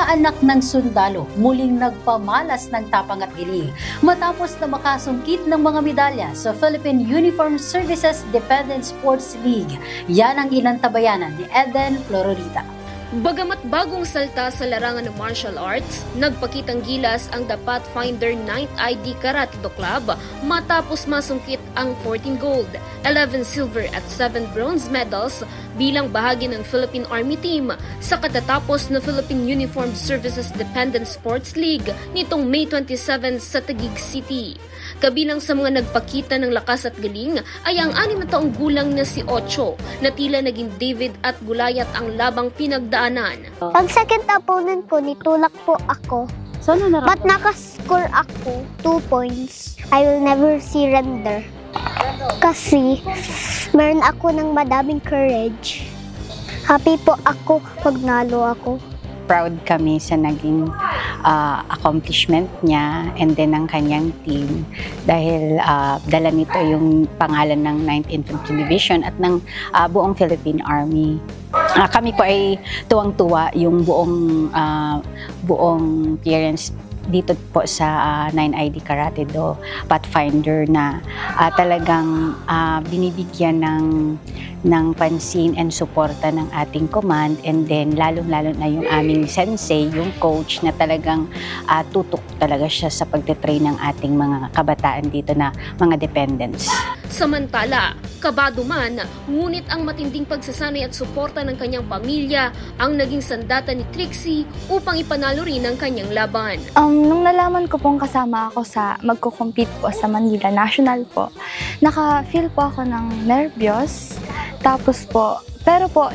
mga anak ng sundalo muling nagpamalas ng tapang at giling matapos na makasungkit ng mga medalya sa Philippine Uniformed Services Dependent Sports League. Yan ang inantabayanan ni Eden Flororita. Bagamat bagong salta sa larangan ng martial arts, nagpakitang gilas ang The Pathfinder 9th ID Karate Do Club matapos masungkit ang 14 gold, 11 silver at 7 bronze medals bilang bahagi ng Philippine Army Team sa katatapos na Philippine Uniformed Services Dependent Sports League nitong May 27 sa Taguig City. Kabilang sa mga nagpakita ng lakas at galing ay ang 6 na taong gulang na si Ocho na tila naging David at Gulayat ang labang pinagdaanan. Pag second opponent ko, nitulak po ako. But nakascore ako 2 points. I will never surrender. Kasi meron ako ng madaming courage. Happy po ako pag nalo ako. Proud kami sa naging accomplishment niya and then ng kanyang team dahil dala nito yung pangalan ng 9th Infantry Division at ng buong Philippine Army. Kami po ay tuwang-tuwa yung buong appearance dito po sa 9ID Karate Do Pathfinder na talagang binibigyan ng pansin and suporta ng ating command, and then lalong-lalo na yung aming sensei, yung coach na talagang tutok talaga siya sa pagtitrain ng ating mga kabataan dito na mga dependents. Samantala, kabado man, ngunit ang matinding pagsasanay at suporta ng kanyang pamilya ang naging sandata ni Trixie upang ipanalo rin ang kanyang laban. Nung nalaman ko pong kasama ako sa magko-compete po sa Manila National po, naka-feel po ako ng nervyos. Tapos po, pero po,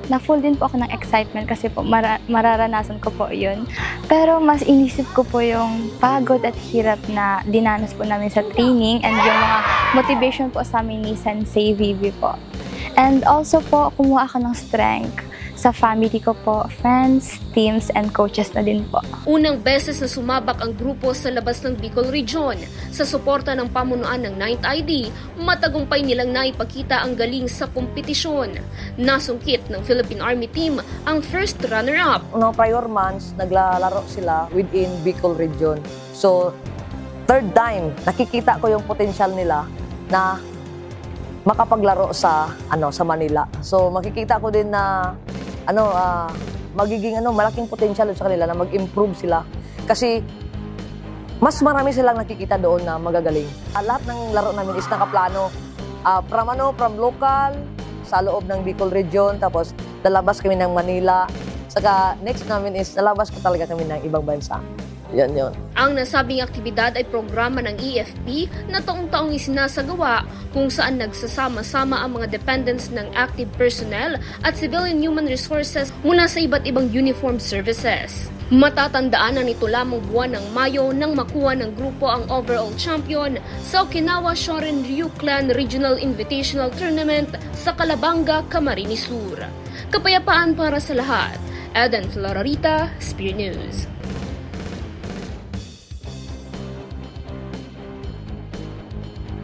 na-full din po ako ng excitement kasi po mararanasan ko po yun. Pero mas inisip ko po yung pagod at hirap na dinanas po namin sa training and yung mga motivation po sa amin ni Sensei Vivi po. And also po, kumuha ako ng strength sa family ko po, friends, teams, and coaches na din po. Unang beses na sumabak ang grupo sa labas ng Bicol Region. Sa suporta ng pamunuan ng 9th ID, matagumpay nilang naipakita ang galing sa kompetisyon. Nasungkit ng Philippine Army Team ang first runner-up. No prior months, naglalaro sila within Bicol Region. So, third time, nakikita ko yung potential nila na makapaglaro sa Manila. So, makikita ko din na magiging malaking potential sa kanila na mag-improve sila. Kasi mas marami silang nakikita doon na magagaling. Lahat ng laro namin is nakaplano. From local, sa loob ng Bicol Region, tapos lalabas kami ng Manila. Saka next namin is lalabas ko talaga kami ng ibang bansa. Yan. Ang nasabing aktibidad ay programa ng EFP na taong-taong isinasagawa kung saan nagsasama-sama ang mga dependents ng active personnel at civilian human resources mula sa iba't ibang uniformed services. Matatandaan na nito lamang buwan ng Mayo nang makuha ng grupo ang overall champion sa Okinawa Shorin Ryu Clan Regional Invitational Tournament sa Calabanga, Camarines Sur. Kapayapaan para sa lahat. Eden Flororita, Spear News.